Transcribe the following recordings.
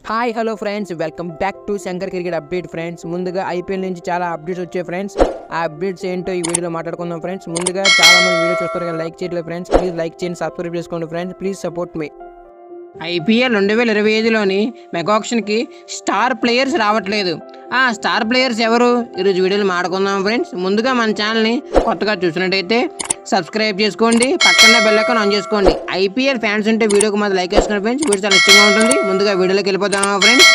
Hi hello friends, welcome back to Shankar cricket update friends. ముందుగా IPL నుంచి చాలా updates వచ్చాయి ఫ్రెండ్స్. ఆ అప్డేట్స్ ఏంటో ఈ వీడియోలో మాట్లాడుకుందాం ఫ్రెండ్స్. ముందుగా చాలా మంది వీడియో చూస్తారు కదా, లైక్ చేయట్లేదు ఫ్రెండ్స్. ప్లీజ్ లైక్ చేయండి, సబ్స్క్రైబ్ చేసుకోండి friends. Please support me. IPL 2025లోని మెగా ఆక్షన్కి స్టార్ ప్లేయర్స్ రావట్లేదు. ఆ స్టార్ ప్లేయర్స్ ఎవరు ఈరోజు వీడియోలో మాట్లాడుకుందాం ఫ్రెండ్స్. ముందుగా మన ఛానల్ని కొత్తగా చూసినట్టయితే సబ్స్క్రైబ్ చేసుకోండి, పక్కన బెల్ ఐకాన్ ఆన్ చేసుకోండి. ఐపీఎల్ ఫ్యాన్స్ ఉంటే వీడియోకి మాత్రం లైక్ చేసుకోండి ఫ్రెండ్స్. వీడియో చాలా ఇష్టంగా ఉంటుంది. ముందుగా వీడియోలోకి వెళ్ళిపోతామా ఫ్రెండ్స్.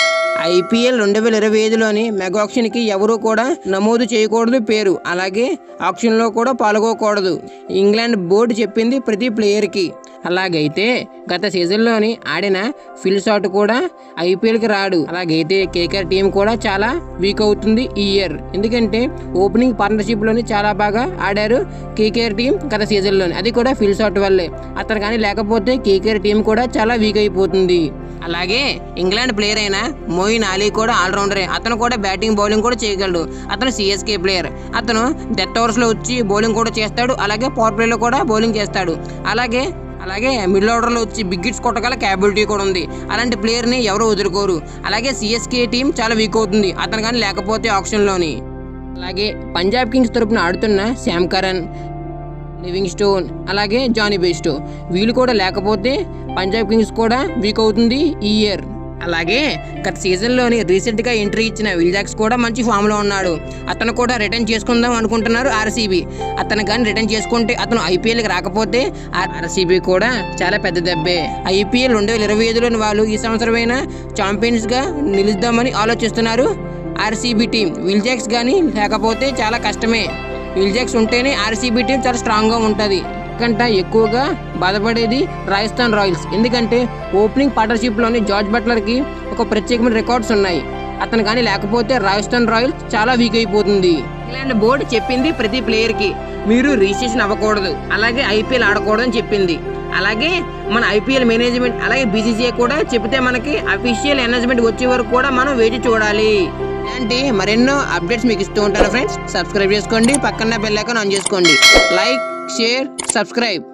ఐపీఎల్ 2025లోని మెగా ఆక్షన్కి ఎవరు కూడా నమోదు చేయకూడదు పేరు, అలాగే ఆక్షన్లో కూడా పాల్గొకూడదు. ఇంగ్లాండ్ బోర్డు చెప్పింది ప్రతి ప్లేయర్కి. అలాగైతే గత సీజన్లోని ఆడిన ఫిల్ షాట్ కూడా ఐపీఎల్కి రాడు. అలాగైతే కేకేఆర్ టీం కూడా చాలా వీక్ అవుతుంది ఈ ఇయర్. ఎందుకంటే ఓపెనింగ్ పార్ట్నర్షిప్లోని చాలా బాగా ఆడారు కేకేఆర్ టీం గత సీజన్లోని, అది కూడా ఫిల్ షాట్ వల్లే. అతను కానీ లేకపోతే కేకేఆర్ టీం కూడా చాలా వీక్ అయిపోతుంది. అలాగే ఇంగ్లాండ్ ప్లేయర్ అయిన మోయిన్ అలీ కూడా ఆల్రౌండరే. అతను కూడా బ్యాటింగ్ బౌలింగ్ కూడా చేయగలడు. అతను సిఎస్కే ప్లేయర్. అతను డెత్ ఓవర్స్లో వచ్చి బౌలింగ్ కూడా చేస్తాడు, అలాగే పవర్ ప్లేలో కూడా బౌలింగ్ చేస్తాడు. అలాగే మిడిల్ ఆర్డర్లో వచ్చి బిగ్ హిట్స్ కొట్టగల క్యాపబిలిటీ కూడా ఉంది. అలాంటి ప్లేయర్ని ఎవరు వదులుకోరు. అలాగే సిఎస్కే టీం చాలా వీక్ అవుతుంది అతను కానీ లేకపోతే ఆప్షన్లోని. అలాగే పంజాబ్ కింగ్స్ తరపున ఆడుతున్న శామ్ కరన్, లివింగ్ స్టోన్, అలాగే జానీ బెస్టో, వీళ్ళు కూడా లేకపోతే పంజాబ్ కింగ్స్ కూడా వీక్ అవుతుంది ఈ ఇయర్. అలాగే గత సీజన్లోని రీసెంట్గా ఎంట్రీ ఇచ్చిన విల్ జాక్స్ కూడా మంచి ఫామ్లో ఉన్నాడు. అతను కూడా రిటర్న్ చేసుకుందాం అనుకుంటున్నారు ఆర్సీబీ. అతను కానీ రిటర్న్ చేసుకుంటే అతను ఐపీఎల్కి రాకపోతే ఆర్సీబీ కూడా చాలా పెద్ద దెబ్బే. ఐపీఎల్ 2025లోని వాళ్ళు ఈ సంవత్సరమైన ఛాంపియన్స్గా నిలుద్దామని ఆలోచిస్తున్నారు ఆర్సీబీ టీం. విల్ జాక్స్ కానీ లేకపోతే చాలా కష్టమే. విల్ జాక్స్ ఉంటేనే ఆర్సీబీ టీం చాలా స్ట్రాంగ్గా ఉంటుంది. కంటే ఎక్కువగా బాధపడేది రాజస్థాన్ రాయల్స్. ఎందుకంటే ఓపెనింగ్ పార్ట్నర్షిప్లోని జార్జ్ బట్లర్కి ఒక ప్రత్యేకమైన రికార్డ్స్ ఉన్నాయి. అతను కానీ లేకపోతే రాజస్థాన్ రాయల్స్ చాలా వీక్ అయిపోతుంది. ఇంగ్లాండ్ బోర్డు చెప్పింది ప్రతి ప్లేయర్కి మీరు రిజిస్ట్రేషన్ అవ్వకూడదు, అలాగే ఐపీఎల్ ఆడకూడదు అని చెప్పింది. అలాగే మన ఐపీఎల్ మేనేజ్మెంట్ అలాగే బీసీసీఐ కూడా చెప్తే మనకి అఫీషియల్ అనౌన్స్మెంట్ వచ్చే వరకు కూడా మనం వేచి చూడాలి. ఇలాంటి మరెన్నో అప్డేట్స్ మీకు ఇస్తూ ఉంటాను ఫ్రెండ్స్. సబ్స్క్రైబ్ చేసుకోండి, పక్కన బెల్ ఐకాన్ ఆన్ చేసుకోండి. Like, share, subscribe.